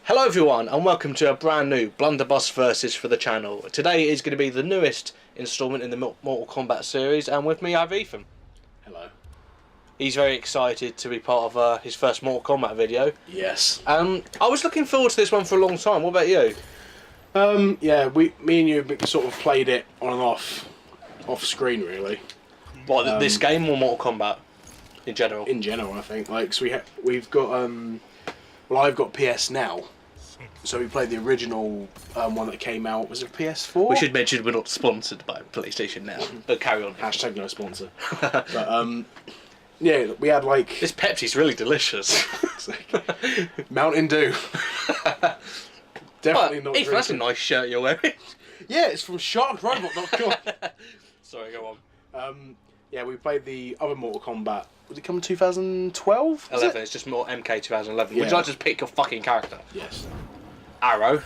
Hello everyone and welcome to a brand new Blunderbuss versus for the channel. Today is going to be the newest instalment in the Mortal Kombat series, and with me I have Ethan. Hello. He's very excited to be part of his first Mortal Kombat video. Yes. I was looking forward to this one for a long time. What about you? Yeah, me and you sort of played it on and off screen really. What, this game or Mortal Kombat in general? In general, I think. Like, so we've got well, I've got PS now. So we played the original one that came out. Was it PS4? We should mention we're not sponsored by PlayStation now, but carry on. Hashtag no sponsor. But yeah, we had like this Pepsi's really delicious. Mountain Dew. Definitely not. Ethan, that's a nice shirt you're wearing. Yeah, it's from SharkRobot.com. Sorry, go on. Yeah, we played the other Mortal Kombat. Was it come in 2012? 11. It's just more MK 2011. Yeah. Would you like to just pick your fucking character? Yes. Arrow.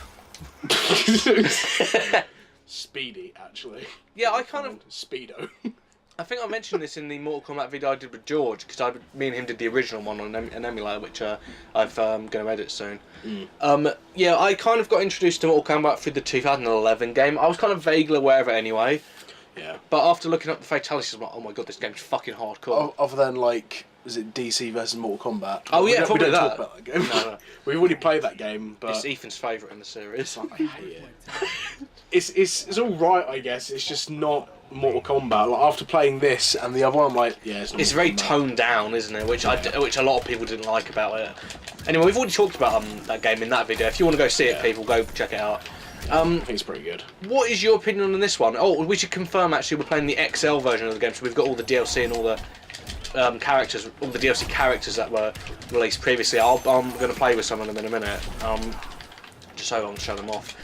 Speedy, actually. Yeah, I kind of... Speedo. I think I mentioned this in the Mortal Kombat video I did with George, because me and him did the original one on an emulator, which I've going to edit soon. Yeah, I kind of got introduced to Mortal Kombat through the 2011 game. I was kind of vaguely aware of it anyway. Yeah. But after looking up the fatalities, I'm like, oh my god, this game's fucking hardcore. Other than, like, is it DC versus Mortal Kombat? Oh yeah, we probably don't that. talk about that game. No. We've already played that game, but... It's Ethan's favourite in the series. I hate it. It's alright, I guess. It's just not Mortal Kombat. Like, after playing this and the other one, I'm like, yeah, it's not It's Mortal very Kombat. toned down, isn't it? Which which a lot of people didn't like about it. Anyway, we've already talked about that game in that video. If you want to go see it, people, go check it out. I think it's pretty good. What is your opinion on this one? Oh, we should confirm actually we're playing the XL version of the game, so we've got all the DLC and all the characters, all the DLC characters that were released previously. I'm going to play with some of them in a minute, just so I can show them off.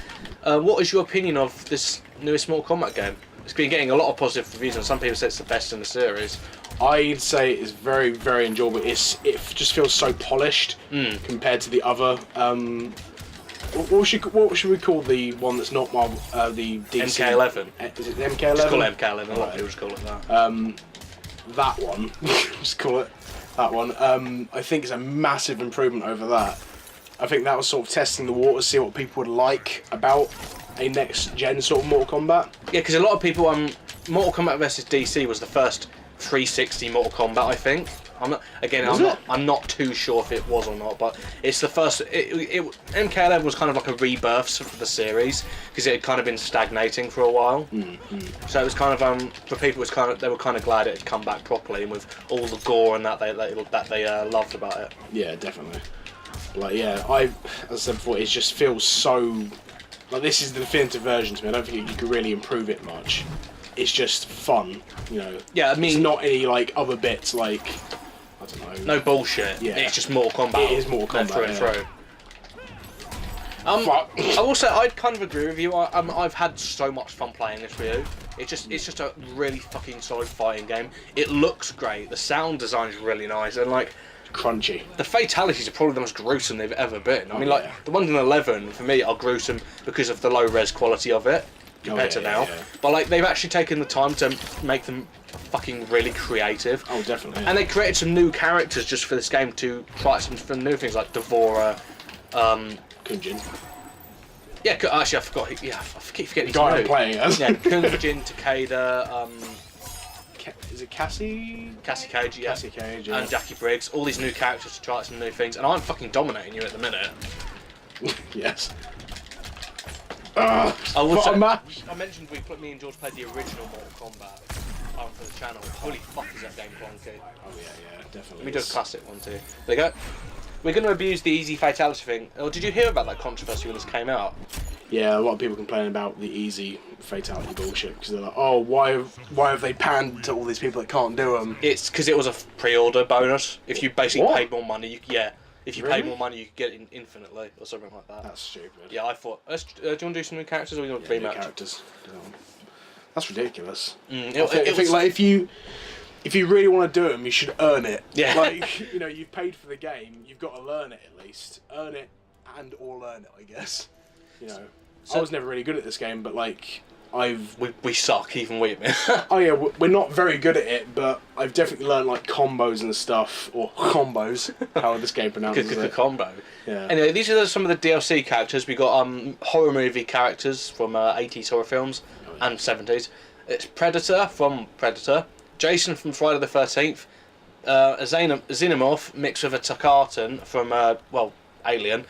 What is your opinion of this newest Mortal Kombat game? It's been getting a lot of positive reviews, and some people say it's the best in the series. I'd say it's very, very enjoyable. It just feels so polished compared to the other. What should we call the one that's not Marvel? The DC? MK11. Is it the MK11? Just call it MK11. A lot of people just call it that. That one. Just call it that one. I think it's a massive improvement over that. I think that was sort of testing the waters, see what people would like about a next gen sort of Mortal Kombat. Yeah, because a lot of people, Mortal Kombat vs DC was the first 360 Mortal Kombat, I think. I'm not too sure if it was or not, but it's the first. MK11 was kind of like a rebirth for the series because it had kind of been stagnating for a while. So it was kind of for people, they were kind of glad it had come back properly and with all the gore and that they loved about it. Yeah, definitely. Like, yeah, as I said before, it just feels so. Like, this is the definitive version to me. I don't think you could really improve it much. It's just fun, you know. Yeah, I mean, it's not any like other bits like, I don't know. No bullshit. Yeah. It's just Mortal Kombat. It is Mortal Kombat, through and through. I will say I'd kind of agree with you. I've had so much fun playing this with you. It's just a really fucking solid fighting game. It looks great. The sound design is really nice, and like crunchy. The fatalities are probably the most gruesome they've ever been. I mean, like the ones in 11 for me are gruesome because of the low res quality of it compared to now. Yeah. But like they've actually taken the time to make them fucking really creative. Oh, definitely. And they created some new characters just for this game to try some new things like Devora, Kunjin. Yeah, actually I forgot. Yeah, I keep forgetting. The guy I'm playing as. Yeah, Kunjin, Takeda. Is it Cassie? Cassie Cage, yeah. Cassie Cage, yeah. And Jackie Briggs. All these new characters to try out some new things, and I'm fucking dominating you at the minute. Yes. I mentioned me and George played the original Mortal Kombat for the channel. Holy fuck, is that game clunky? Oh yeah, definitely. Let me do a classic one too. There you go. We're going to abuse the easy fatality thing. Oh, did you hear about that controversy when this came out? Yeah, a lot of people complain about the easy fatality bullshit because they're like, oh, why have they panned to all these people that can't do them? It's because it was a pre-order bonus. If you basically paid more money, if you paid more money, you could get it infinitely or something like that. That's stupid. Yeah, I thought. Do you want to do some new characters or do you want to new characters? That's ridiculous. I think like if you really want to do them, you should earn it. Yeah. Like, you know, you've paid for the game, you've got to learn it at least. Earn it or learn it, I guess. You know, I was never really good at this game, but like, We suck, even we admit. Oh yeah, we're not very good at it, but I've definitely learned like combos and stuff, or combos, how this game pronounces it. Combo. Yeah. Anyway, these are some of the DLC characters. We got horror movie characters from 80s horror films and 70s. It's Predator from Predator, Jason from Friday the 13th, a Xenomorph mixed with a Takartan from Alien,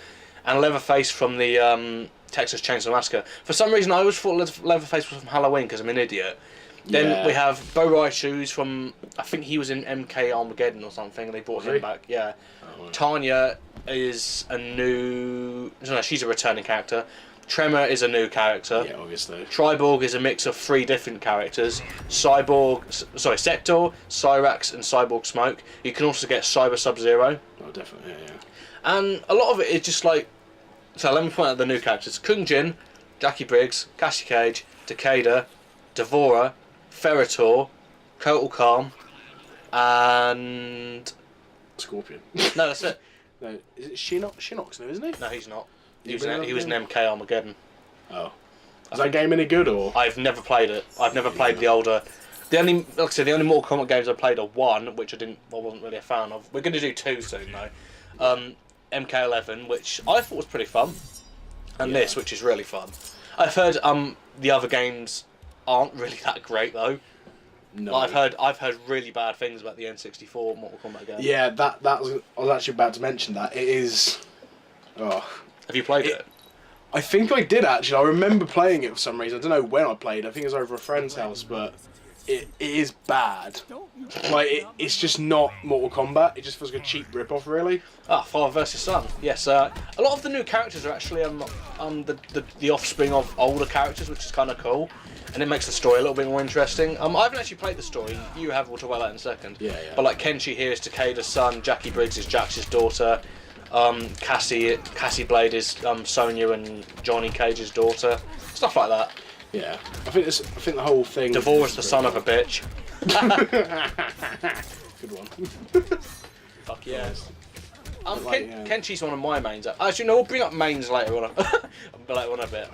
and Leatherface from the Texas Chainsaw Massacre. For some reason, I always thought Leatherface was from Halloween because I'm an idiot. Then we have Bo Raichu's from, I think he was in MK Armageddon or something, and they brought him back. Yeah. Oh, right. Tanya is a new... No, she's a returning character. Tremor is a new character. Yeah, obviously. Triborg is a mix of 3 different characters. Sector, Cyrax, and Cyborg Smoke. You can also get Cyber Sub-Zero. Oh, definitely, yeah. And a lot of it is just like... So let me point out the new characters. Kung Jin, Jackie Briggs, Cassie Cage, Takeda, Devora, Ferritor, Kotal Calm, and... Scorpion. No, that's it. No, is it Shinnok's now, isn't he? No, he's not. He was in MK Armageddon. Oh. Is that game any good, or...? I've never played it. I've never played the older... The only, like I said, the only Mortal Kombat games I played are 1, which I wasn't really a fan of. We're going to do 2 soon, though. MK11, which I thought was pretty fun, and this, which is really fun. I've heard the other games aren't really that great though. No, I've heard really bad things about the N64 Mortal Kombat game. Yeah, I was actually about to mention that. It is. Oh. Have you played it? I think I did actually. I remember playing it for some reason. I don't know when I played. I think it was over a friend's house, but it is bad. Like it's just not Mortal Kombat. It just feels like a cheap rip-off, really. Father versus Son. Yes, a lot of the new characters are actually the offspring of older characters, which is kind of cool, and it makes the story a little bit more interesting. I haven't actually played the story. You have. We'll talk about that in a second. Yeah. But like Kenshi here is Takeda's son. Jackie Briggs is Jax's daughter. Cassie Blade is Sonya and Johnny Cage's daughter. Stuff like that. Yeah, I think the whole thing. Devore's the son of a bitch. Good one. Fuck yeah. Kenshi's one of my mains. Actually, no, we'll bring up mains later on. A bit.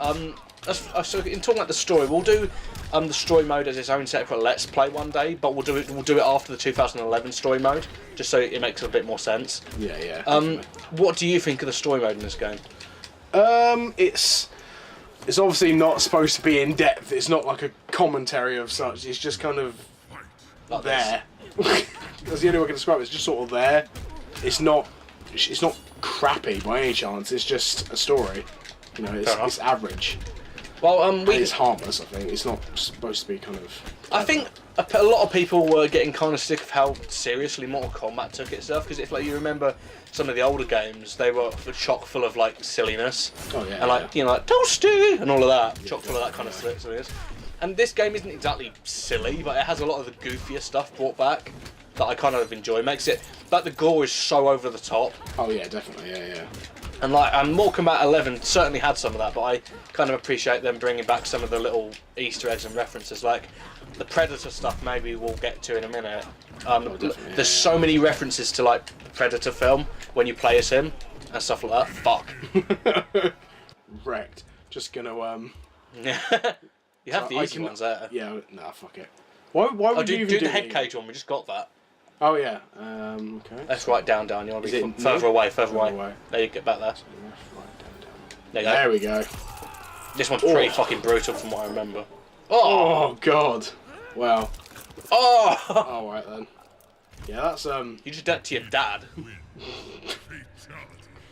So in talking about the story, we'll do the story mode as its own separate let's play one day, but we'll do it after the 2011 story mode, just so it makes a bit more sense. Yeah. What do you think of the story mode in this game? It's obviously not supposed to be in depth. It's not like a commentary of such. It's just kind of like there. That's the only way I can describe it. It's just sort of there. It's not crappy by any chance. It's just a story. You know, it's average. Well, it's harmless. I think it's not supposed to be kind of. I think a lot of people were getting kind of sick of how seriously Mortal Kombat took itself, because if you remember some of the older games, they were chock full of like silliness. Oh yeah. And like toasty and all of that, chock full of that kind of silliness. And this game isn't exactly silly, but it has a lot of the goofier stuff brought back that I kind of enjoy. It makes it, but the gore is so over the top. Oh yeah, definitely, yeah. And like, Mortal Kombat 11 certainly had some of that, but I kind of appreciate them bringing back some of the little Easter eggs and references, like the Predator stuff. Maybe we'll get to in a minute. There's so many references to like the Predator film when you play as him and stuff like that. Fuck. Wrecked. Just gonna You have the easy ones there. Yeah. Nah, fuck it. Why would you do the head cage one? We just got that. Oh yeah. Okay. Let's write down. You want to be further away. There you get back there. There we go. This one's pretty fucking brutal from what I remember. Oh god. Wow. Oh. All right then. Yeah, that's You just did that to your dad.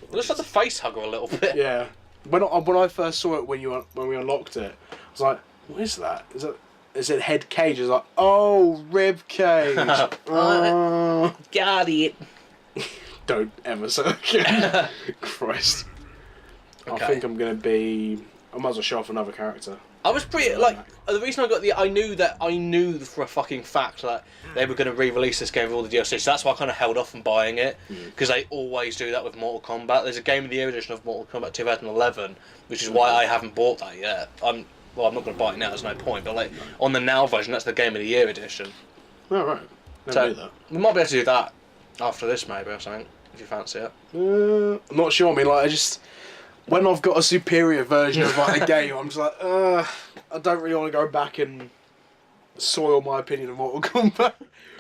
It looks like the face hugger a little bit. Yeah. When I first saw it when we unlocked it, I was like, what is that? Is it head cage? I was like, oh, rib cage. Got it. Don't ever say that again. Christ. Okay. I think I might as well show off another character. I was pretty, the reason I knew for a fucking fact that they were going to re-release this game with all the DLC, so that's why I kind of held off on buying it, because they always do that with Mortal Kombat. There's a Game of the Year edition of Mortal Kombat 2011, which is why I haven't bought that yet. I'm not going to buy it now, there's no point, but on the Now version, that's the Game of the Year edition. Oh, right. Never knew that. We might be able to do that after this, maybe, or something, if you fancy it. I'm not sure, when I've got a superior version of a game, I'm just like, I I don't really want to go back and soil my opinion of Mortal Kombat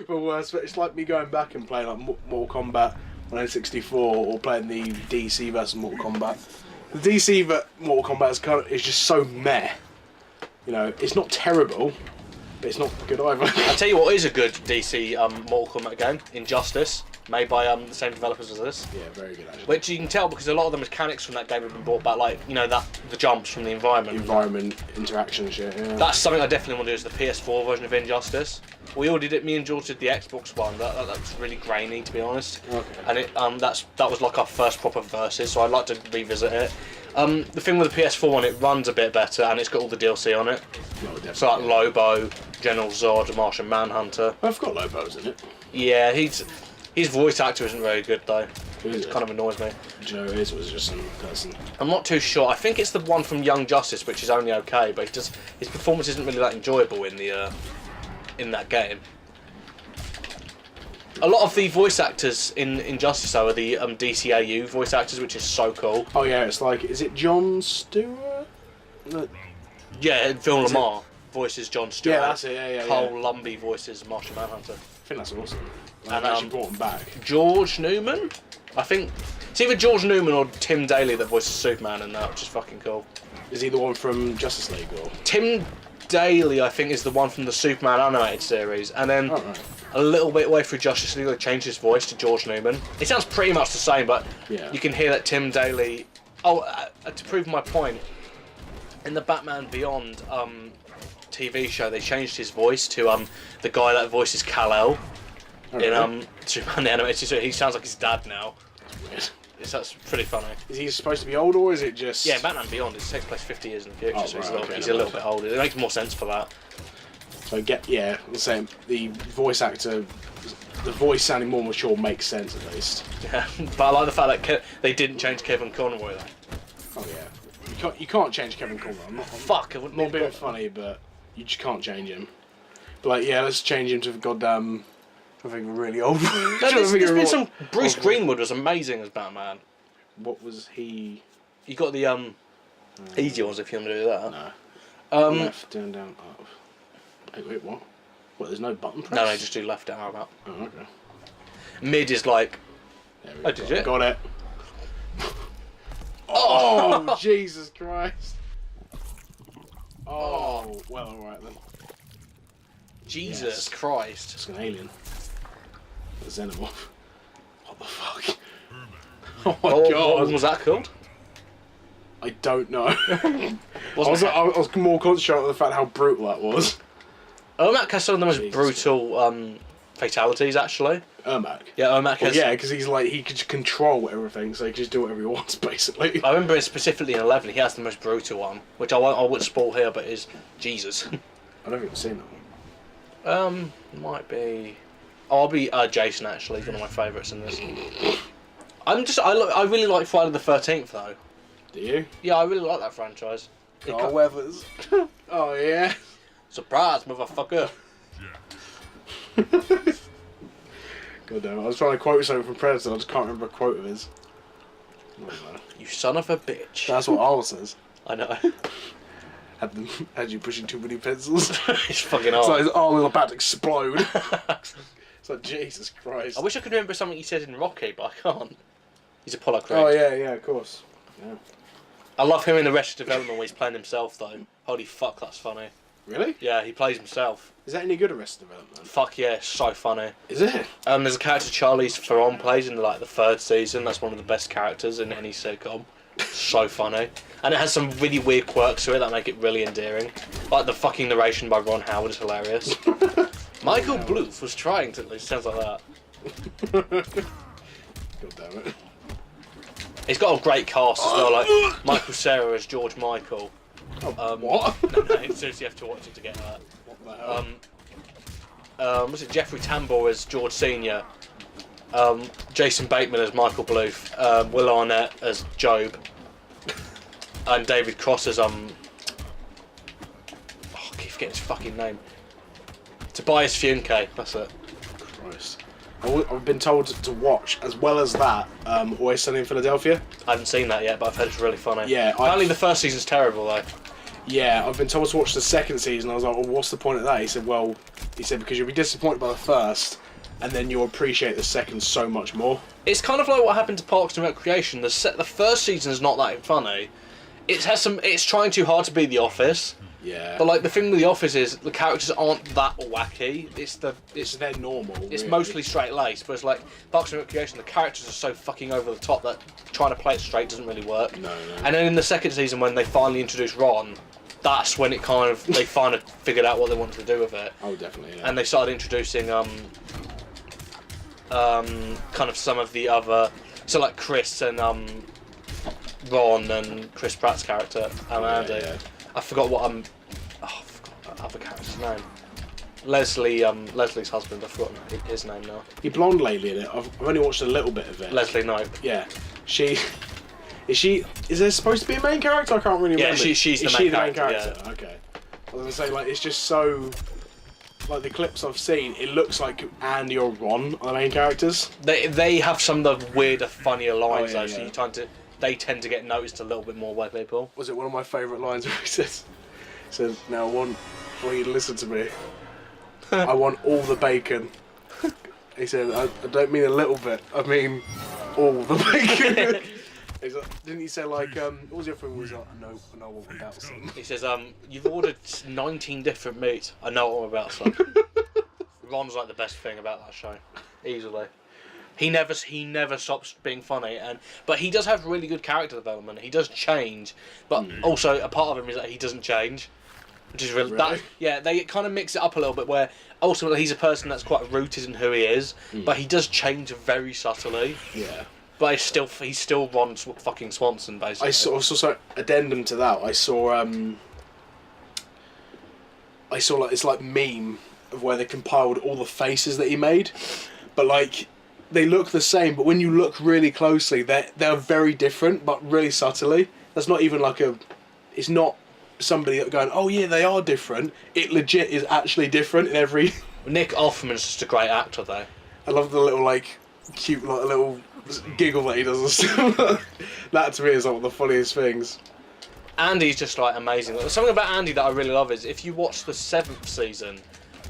for worse, but it's like me going back and playing like Mortal Kombat on N64 or playing the DC versus Mortal Kombat. The DC Mortal Kombat is just so meh. You know, it's not terrible, but it's not good either. I'll tell you what is a good DC Mortal Kombat game, Injustice, made by the same developers as this. Yeah, very good actually. Which you can tell because a lot of the mechanics from that game have been brought back, like, you know, the jumps from the environment. Environment, interaction and shit, yeah. That's something I definitely want to do is the PS4 version of Injustice. We all did it, me and George did the Xbox one, that was really grainy to be honest. Okay. And it that was like our first proper versus, so I'd like to revisit it. The thing with the PS4 one, it runs a bit better and it's got all the DLC on it. No, so like Lobo, General Zod, Martian Manhunter. I've got Lobos in it. Yeah, his voice actor isn't very good though. It kind of annoys me. Do you know who it is, or was it just some person? I'm not too sure. I think it's the one from Young Justice, which is only okay, but his performance isn't really that enjoyable in the in that game. A lot of the voice actors in Injustice though are the DCAU voice actors, which is so cool. Oh yeah, it's like, is it Jon Stewart? Yeah, Phil Lamar voices Jon Stewart. Yeah, that's it. Yeah. Cole Lumbly voices Martian Manhunter. I think that's awesome. And I've actually brought him back. George Newman, I think it's either George Newman or Tim Daly that voices Superman in that, which is fucking cool. Is he the one from Justice League or? Tim Daly, I think, is the one from the Superman animated series, and then a little bit away through Justice League, they changed his voice to George Newman. It sounds pretty much the same, but you can hear that Tim Daly. To prove my point, in the Batman Beyond TV show, they changed his voice to the guy that voices Kal-El in Superman the animated series. He sounds like his dad now. That's weird. That's pretty funny. Is he supposed to be old, or is it just? Yeah, Batman Beyond. It takes place 50 years in the future, so he's a little bit older. It makes more sense for that. So the same. The voice actor, the voice sounding more mature makes sense at least. Yeah, but I like the fact that they didn't change Kevin Conroy though. Oh yeah, you can't change Kevin Conroy. Fuck, I wouldn't. Not being funny, but you just can't change him. But like, yeah, let's change him to the goddamn. I think really old. No, there's been some. Bruce Greenwood was amazing as Batman. What was he? You got the easy ones if you want to do that. No. Left, down, up. Wait, what? What? There's no button press. No, just do left, down, arm up. Oh, okay. Mid is like. Oh, did you? Got it. Oh, Jesus Christ. Oh, well, alright then. Jesus Christ. It's an alien. A xenomorph. What the fuck? Oh my god. What was that called? I don't know. I was more concentrated on the fact how brutal that was. Ermac has some of the most brutal fatalities, actually. Ermac? Yeah, Ermac has... Yeah, because he's like, he can just control everything, so he can just do whatever he wants, basically. I remember specifically in 11, he has the most brutal one, which I wouldn't spoil here, but is Jesus. I don't think I've seen that one. Might be... Oh, I'll be Jason, actually. He's one of my favourites in this. I really like Friday the 13th, though. Do you? Yeah, I really like that franchise. Carl Weathers. Oh, yeah. Surprise, motherfucker. God damn it. I was trying to quote something from Predator, I just can't remember a quote of his. You son of a bitch. That's what Arl says. I know. Had you pushing too many pencils? It's fucking hard. It's like his arm is about to explode. It's like, Jesus Christ. I wish I could remember something he said in Rocky, but I can't. He's Apollo Creed. Oh, yeah, of course. Yeah. I love him in Arrested Development where he's playing himself, though. Holy fuck, that's funny. Really? Yeah, he plays himself. Is that any good, Arrested Development? Fuck yeah, it's so funny. Is it? There's a character Charlize Theron plays in like the 3rd season. That's one of the best characters in any sitcom. So funny. And it has some really weird quirks to it that make it really endearing. Like the fucking narration by Ron Howard is hilarious. Michael Bluth was trying to... It sounds like that. God damn it. It's got a great cast as well, like Michael Cera as George Michael. What? No, seriously, you have to watch it to get that. What the hell? Was it Jeffrey Tambor as George Senior? Jason Bateman as Michael Bluth. Will Arnett as Job. And David Cross as I keep forgetting his fucking name. Tobias Funke, that's it. Christ. I've been told to watch, as well as that, Always Sunny in Philadelphia. I haven't seen that yet, but I've heard it's really funny. Yeah, apparently the 1st season's terrible though. Yeah, I've been told to watch the second season. I was like, well, what's the point of that? He said, because you'll be disappointed by the first, and then you'll appreciate the second so much more. It's kind of like what happened to Parks and Recreation. The first season is not that funny. It's trying too hard to be The Office. Yeah. But like the thing with The Office is the characters aren't that wacky. It's their normal. It's really. mostly straight laced, but it's like Parks and Recreation. The characters are so fucking over the top that trying to play it straight doesn't really work. No. And then in the second season, when they finally introduced Ron, that's when they finally figured out what they wanted to do with it. Oh, definitely. Yeah. And they started introducing kind of some of the other, so like Chris and Ron and Chris Pratt's character Andy. Yeah. I forgot what I forgot that other character's name. Leslie's husband. I've forgotten his name now. You're blonde lately in it. I've only watched a little bit of it. Leslie Knope. Yeah. Is there supposed to be a main character? I can't really remember. Yeah, she's the main character. Yeah. Okay. I was gonna say, like, it's just so. Like the clips I've seen, it looks like Andy or Ron are the main characters. They have some of the weirder, funnier lines though, yeah. so they tend to get noticed a little bit more by people. Was it one of my favourite lines where he says, "Now I want you to listen to me. I want all the bacon." He said, "I don't mean a little bit. I mean all the bacon." He's like, didn't he say like what was the other thing? Was like, I know what I'm about, son. He says, "You've ordered 19 different meats. I know what I'm about, son." Ron's like the best thing about that show, easily. He never stops being funny, but he does have really good character development. He does change, but also a part of him is that he doesn't change, which is really? They kind of mix it up a little bit where ultimately he's a person that's quite rooted in who he is, but he does change very subtly. Yeah. But he's still Ron fucking Swanson, basically. I saw addendum to that. I saw like this like meme of where they compiled all the faces that he made, but like they look the same. But when you look really closely, they're very different, but really subtly. That's not even like it's not somebody going, oh yeah, they are different. It legit is actually different in every. Nick Offerman's just a great actor, though. I love the little like cute like little giggle that he does and stuff. That to me is like one of the funniest things. Andy's just like amazing. Something about Andy that I really love is if you watch the 7th season,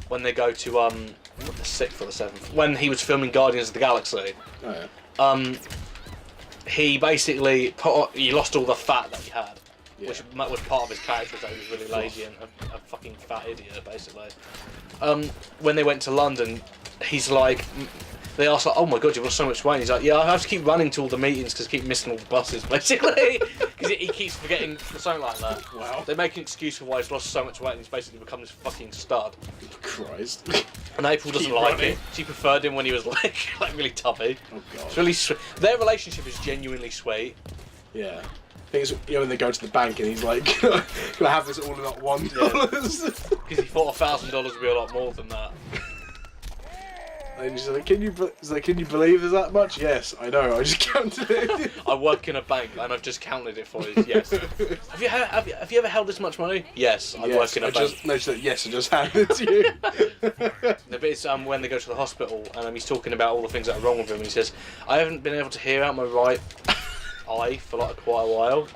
when they go to the 6th or the 7th, when he was filming Guardians of the Galaxy. Oh yeah. He basically he lost all the fat that he had, which was part of his character, that he was really lazy and a fucking fat idiot, basically. When they went to London, he's like. They asked like, "Oh my god, you've lost so much weight." And he's like, "Yeah, I have to keep running to all the meetings because I keep missing all the buses, basically." Because he keeps forgetting something like that. Wow. They make an excuse for why he's lost so much weight and he's basically become this fucking stud. Christ. And April doesn't like it. She preferred him when he was like really tubby. Oh god. It's really sweet. Their relationship is genuinely sweet. Yeah. I think it's when they go to the bank and he's like, "Can I have this all in like $1?" Because he thought $1,000 would be a lot more than that. And she's like, can you believe there's that much? Yes, I know, I just counted it. I work in a bank and I've just counted it for you, yes. Have you ever held this much money? Yes, I work in a bank. She's like, yes, I just handed it to you. No, but it's when they go to the hospital and he's talking about all the things that are wrong with him and he says, I haven't been able to hear out my right eye for like quite a while.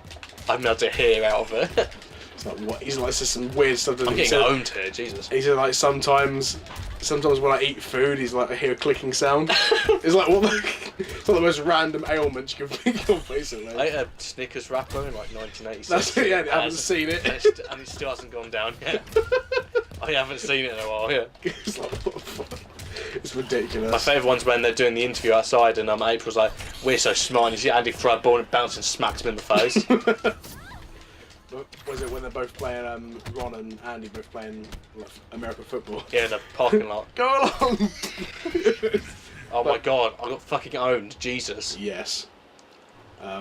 I haven't been able to hear out of it. It's like, what? He's like, says some weird stuff. I'm getting owned here, Jesus. He said like sometimes when I eat food, he's like I hear a clicking sound. It's like it's not the most random ailment you can think of, basically. I ate a Snickers wrapper in like 1986. That's it. Yeah, I haven't seen it, and it still hasn't gone down yet. I haven't seen it in a while. Yeah. It's like what the fuck? It's ridiculous. My favourite one's when they're doing the interview outside, and April's like, "We're so smart." And you see Andy throw a ball and bounce and smacks him in the face. Was it when they're both playing, Ron and Andy both playing like, American football? Yeah, in the parking lot. Go along! Oh my god, I got fucking owned, Jesus. Yes.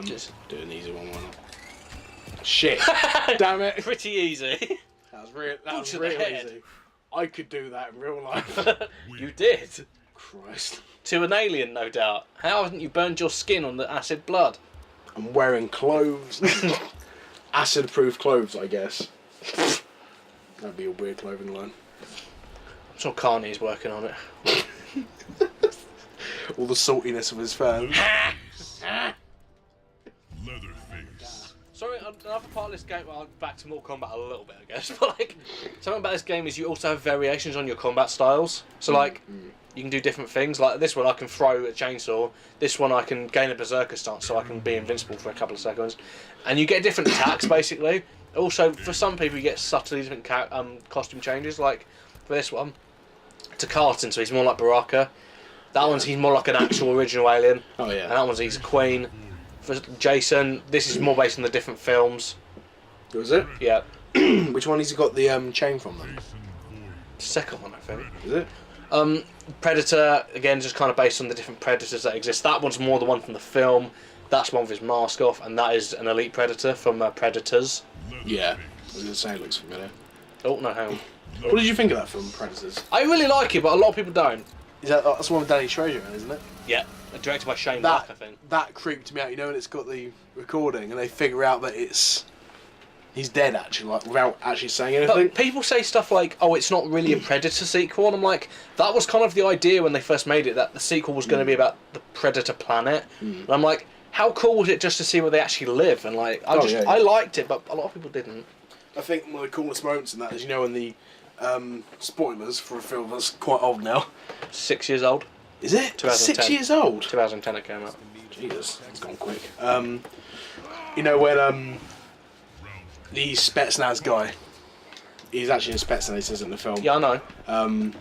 Just do an easy one, why not? Shit! Damn it! Pretty easy. That was real easy. I could do that in real life. You did? Christ. To an alien, no doubt. How haven't you burned your skin on the acid blood? I'm wearing clothes. Acid-proof clothes, I guess. That'd be a weird clothing line. I'm sure Carney's working on it. All the saltiness of his fans. Leatherface, Sorry, another part of this game. Well, back to Mortal Kombat a little bit, I guess. But like, something about this game is you also have variations on your combat styles. So like, you can do different things. Like this one, I can throw a chainsaw. This one, I can gain a berserker stance, so I can be invincible for a couple of seconds. And you get different attacks basically. Also, for some people, you get subtly different costume changes. Like for this one, to Carton, so he's more like Baraka. That one's he's more like an actual original alien. Oh yeah. And that one's he's a queen. For Jason, this is more based on the different films. Was it? Yeah. Which one has he got the chain from then? Second one, I think. Is it? Predator, again, just kind of based on the different predators that exist. That one's more the one from the film. That's one with his mask off, and that is an elite predator from Predators. Yeah. I was going to say it looks familiar. Oh, no, hang on. What did you think of that film, Predators? I really like it, but a lot of people don't. Is that's the one with Danny Trejo in, isn't it? Yeah. Directed by Shane Black, I think. That creeped me out, you know, when it's got the recording and they figure out that he's dead, actually, like, without actually saying anything. But people say stuff like, oh, it's not really a Predator sequel, and I'm like, that was kind of the idea when they first made it, that the sequel was going to be about the Predator planet. And I'm like, how cool was it just to see where they actually live? And like, I liked it, but a lot of people didn't. I think one of the coolest moments in that is, you know, when the spoilers for a film that's quite old now. 6 years old. Is it? 2010. 6 years old? 2010 it came out. Jesus, it's gone quick. You know when the Spetsnaz guy, he's actually in Spetsnaz, isn't in the film. Yeah, I know.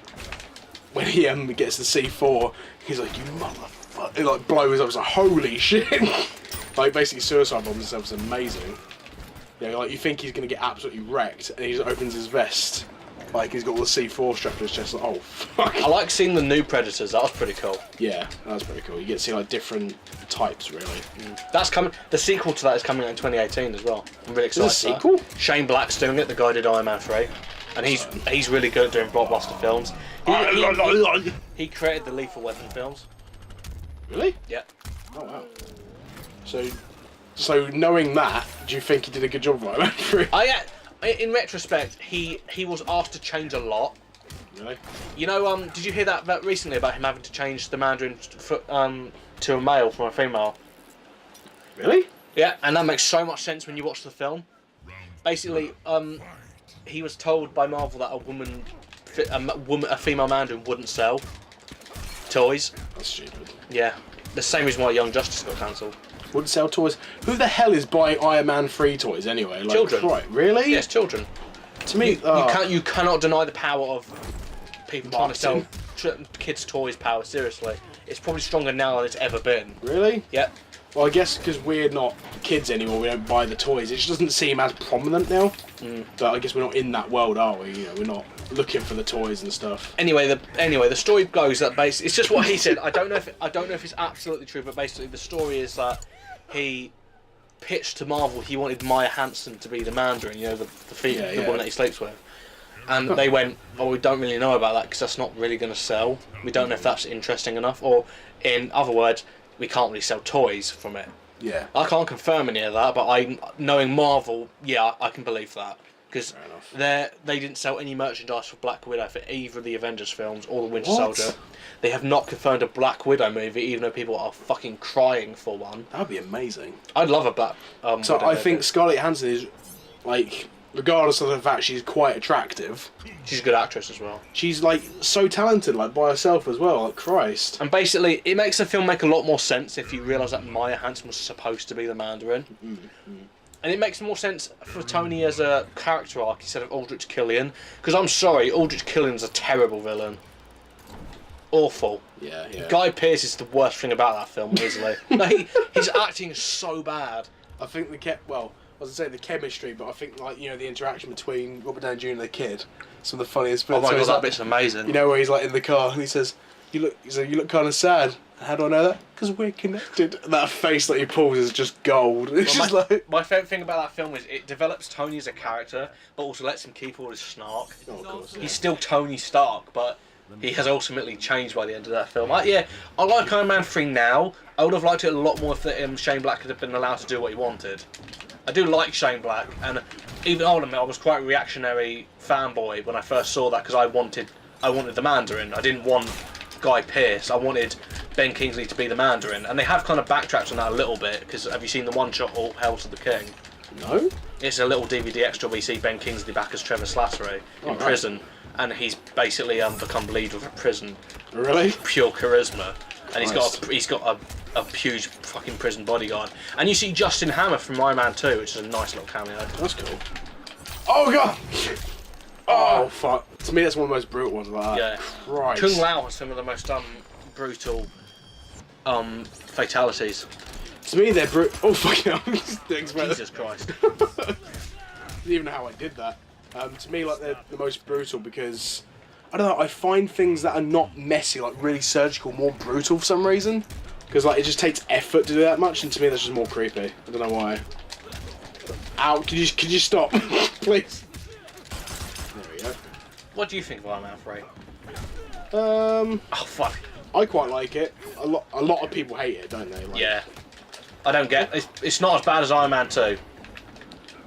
When he gets the C4, he's like, "You motherfucker!" It like blows up. It's like, holy shit! Like basically suicide bombs himself is amazing. Yeah, like you think he's gonna get absolutely wrecked, and he just opens his vest, like he's got all the C4 strapped to his chest. Like, oh fuck! I like seeing the new Predators. That was pretty cool. Yeah, that was pretty cool. You get to see like different types, really. That's coming. The sequel to that is coming out in 2018 as well. I'm really excited. Is there a sequel? Shane Black's doing it. The guy did Iron Man 3, and he's really good at doing blockbuster films. He created the Lethal Weapon films. Really? Yeah. Oh wow. So knowing that, do you think he did a good job of it? In retrospect, he was asked to change a lot. Really? You know, did you hear that recently about him having to change the Mandarin to a male from a female? Really? Yeah, and that makes so much sense when you watch the film. Basically, he was told by Marvel that a female Mandarin wouldn't sell toys. That's stupid. Yeah, the same reason why Young Justice got cancelled. Wouldn't sell toys. Who the hell is buying Iron Man 3 toys anyway? Like, children. Right? Really? Yes, children. To me, you cannot deny the power of people trying to sell kids' toys. Power, seriously, it's probably stronger now than it's ever been. Really? Yeah. Well, I guess because we're not kids anymore, we don't buy the toys. It just doesn't seem as prominent now. But I guess we're not in that world, are we? You know, we're not looking for the toys and stuff. Anyway, the story goes that it's just what he said. I don't know if it's absolutely true, but basically the story is that he pitched to Marvel he wanted Maya Hansen to be the Mandarin, you know, the woman that he sleeps with. And they went, oh, we don't really know about that because that's not really going to sell. We don't know if that's interesting enough. Or, in other words, we can't really sell toys from it. Yeah. I can't confirm any of that, but knowing Marvel, yeah, I can believe that. Because they didn't sell any merchandise for Black Widow for either of the Avengers films or the Winter Soldier. They have not confirmed a Black Widow movie, even though people are fucking crying for one. That would be amazing. I'd love a Black So Widow I movie. think Scarlett Johansson is, like, regardless of the fact she's quite attractive, She's a good actress as well. she's, like, so talented, like, by herself as well. Like, Christ. And basically, it makes the film make a lot more sense if you realise that Maya Hansen was supposed to be the Mandarin. And it makes more sense for Tony as a character arc instead of Aldrich Killian. Because I'm sorry, Aldrich Killian's a terrible villain. Awful. Yeah. Guy Pearce is the worst thing about that film, easily. His acting is so bad. I think I was going to say the chemistry, but I think, like, you know, the interaction between Robert Downey Jr. and the kid, some of the funniest bits. Oh my god, he's that like, bit's amazing. You know, where he's, like, in the car and he says, you look kind of sad. How do I know that? Because we're connected. That face that he pulls is just gold. It's just like... My favourite thing about that film is it develops Tony as a character, but also lets him keep all his snark. Oh, of course, yeah. He's still Tony Stark, but he has ultimately changed by the end of that film. I like Iron Man 3 now. I would have liked it a lot more if Shane Black could have been allowed to do what he wanted. I do like Shane Black, and even I'll admit I was quite a reactionary fanboy when I first saw that because I wanted the Mandarin. I didn't want Guy Pearce. I wanted Ben Kingsley to be the Mandarin, and they have kind of backtracked on that a little bit because have you seen the one-shot All Hail to the King? No? It's a little DVD extra where you see Ben Kingsley back as Trevor Slattery in prison, and he's basically become leader of a prison. Really? Pure charisma, and he's got a huge fucking prison bodyguard. And you see Justin Hammer from Iron Man 2, which is a nice little cameo. That's cool. Oh god! Oh fuck! To me, that's one of the most brutal ones. Like that. Yeah. Christ. Kung Lao has some of the most brutal fatalities. To me, they're brutal. Oh fucking hell! Jesus Christ! I didn't even know how I did that. To me, like they're the most brutal because I don't know. I find things that are not messy, like really surgical, more brutal for some reason. Because like it just takes effort to do that much, and to me that's just more creepy. I don't know why. Ow! Could you stop, please? There we go. What do you think of Iron Man 3? Oh fuck! I quite like it. A lot of people hate it, don't they? Like, Yeah. I don't get. It's not as bad as Iron Man 2.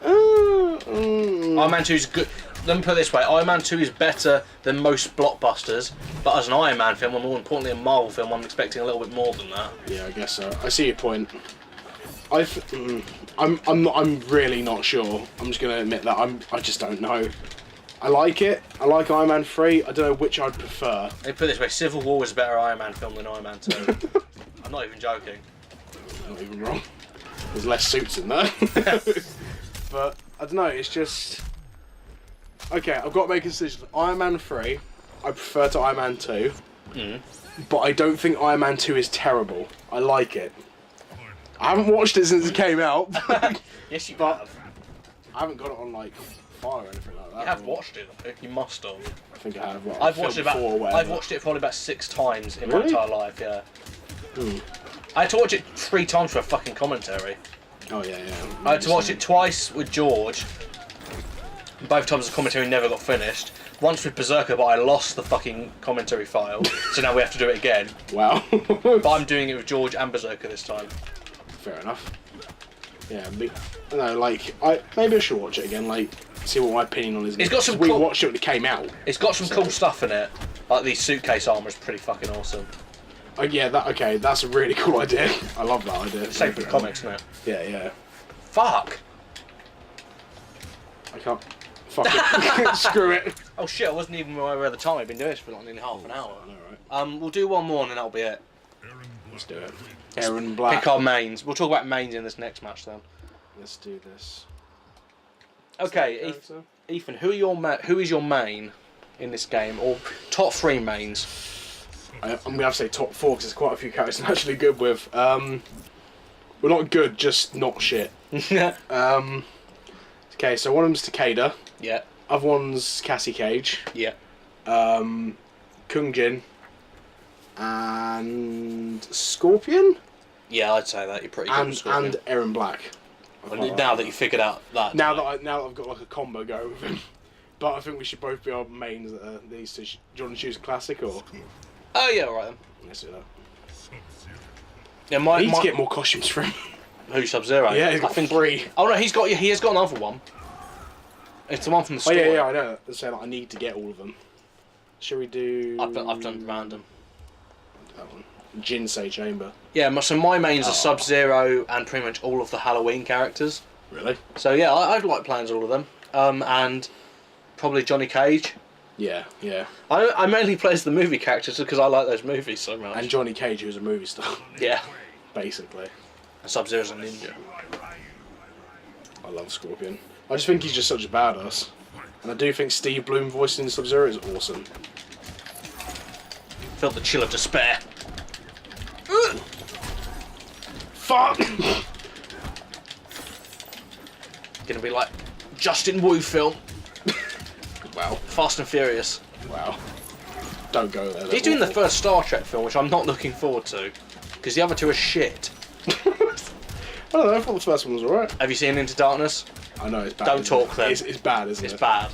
Iron Man 2 is good. Let me put it this way: Iron Man 2 is better than most blockbusters, but as an Iron Man film, and more importantly, a Marvel film, I'm expecting a little bit more than that. Yeah, I guess so. I see your point. I'm really not sure. I'm just gonna admit that I just don't know. I like it. I like Iron Man 3. I don't know which I'd prefer. Let me put it this way: Civil War was a better Iron Man film than Iron Man 2. I'm not even joking. Not even wrong. There's less suits in there. But I don't know. It's just okay. I've got to make a decision. Iron Man 3, I prefer to Iron Man 2. But I don't think Iron Man 2 is terrible. I like it. I haven't watched it since it came out. Yes, you have. I haven't got it on like fire or anything like that. You have watched it. You must have. I think I have. Well, I've watched it probably about 6 times in my entire life. Yeah. I had to watch it 3 times for a fucking commentary. Oh yeah. I had to watch it twice with George. Both times the commentary never got finished. Once with Berserker, but I lost the fucking commentary file, so now we have to do it again. Wow. But I'm doing it with George and Berserker this time. Fair enough. Yeah, but, I don't know, like maybe I should watch it again, like see what my opinion on it is. It's got some we cool... watched it when it came out. It's got some cool stuff in it. Like the suitcase armor is pretty fucking awesome. Oh yeah, that's a really cool idea. I love that idea. Same for the comics, isn't it? Yeah. Fuck! I can't. Fuck it. Screw it. Oh shit, I wasn't even aware of the time. I've been doing this for like nearly half an hour. All right. We'll do one more and then that'll be it. Let's do it. Aaron Black. Pick our mains. We'll talk about mains in this next match then. Let's do this. Okay, Ethan, who is your main in this game, or top 3 mains? I'm gonna have to say top 4 because there's quite a few characters I'm actually good with. Well, not good, just not shit. Okay, so one of them's Takeda. Yeah. Other one's Cassie Cage. Yeah. Kung Jin. And Scorpion. Yeah, I'd say that you're pretty good with Scorpion. And Aaron Black. Now that you figured out that. Now that I've got like a combo going with him. But I think we should both be our mains. These two. Do you want to choose classic or? Oh yeah, alright then. Let's do that. Yeah, I need to get more costumes for him. Who, Sub-Zero? Yeah, he's got 3. Oh no, he has got another one. It's the one from the store. Oh yeah, I know. So like, I need to get all of them. Shall we do? I've done random. That one. Jinsei Chamber. Yeah, so my mains are Sub-Zero and pretty much all of the Halloween characters. Really? So yeah, I'd like playing as all of them. And probably Johnny Cage. Yeah. I mainly play as the movie characters because I like those movies so much. And Johnny Cage, who's a movie star. Yeah. Basically. And Sub-Zero's a ninja. I love Scorpion. I just think he's just such a badass. And I do think Steve Bloom voicing Sub-Zero is awesome. Felt the chill of despair. Fuck! Gonna be like Justin Wu film. Wow. Fast and Furious. Wow. Don't go there. He's doing the first Star Trek film, which I'm not looking forward to. Because the other 2 are shit. I don't know, I thought the first one was alright. Have you seen Into Darkness? I know, it's bad. Don't talk then. It's bad, isn't it? It's bad.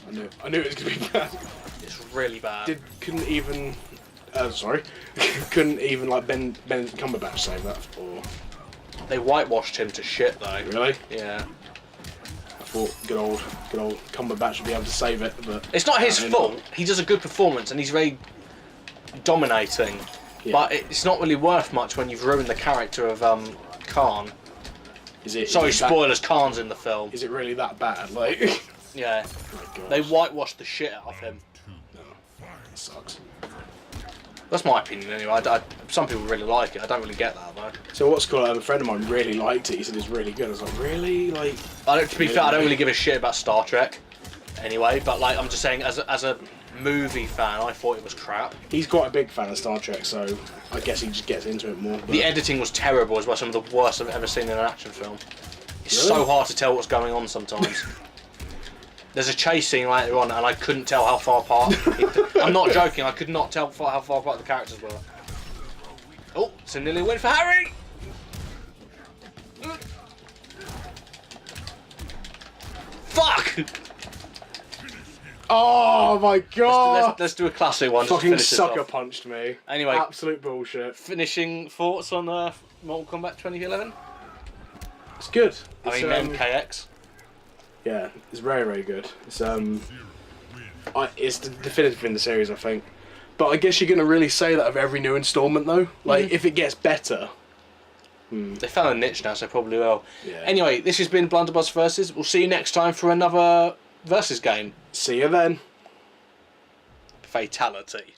I knew it was going to be bad. It's really bad. Couldn't even like Ben Cumberbatch save that, or... They whitewashed him to shit though. Really? Yeah. I thought good old Cumberbatch would be able to save it, but... It's not his fault. He does a good performance and he's very dominating. Yeah. But it's not really worth much when you've ruined the character of Khan. Is it? Sorry, is it spoilers. Khan's in the film. Is it really that bad? Like, Yeah. oh my God. They whitewashed the shit out of him. No, that sucks. That's my opinion anyway. Some people really like it. I don't really get that though. So what's cool? A friend of mine really liked it. He said it's really good. I was like, really? Like, To be fair, I don't really give a shit about Star Trek. Anyway, but like I'm just saying, as a movie fan, I thought it was crap. he's quite a big fan of Star Trek, so I guess he just gets into it more. But... The editing was terrible as well. Some of the worst I've ever seen in an action film. It's Really? so hard to tell what's going on sometimes. There's a chase scene later on, and I couldn't tell how far apart. I'm not joking. I could not tell how far apart the characters were. Oh, it's a nearly win for Harry. Fuck! Oh my God! Let's do a classic one. Just to Fucking finish this sucker off. punched me. Anyway, Absolute bullshit. finishing thoughts on Mortal Kombat 2011. It's good. I It's, mean, MKX. yeah, it's very, very good. It's it's the definitive in the series, I think. But I guess you're gonna really say that of every new installment, though. Like, if it gets better. They found a niche now, so probably will. Yeah. Anyway, this has been Blunderbuss Versus. We'll see you next time for another Versus game. See you then. Fatality.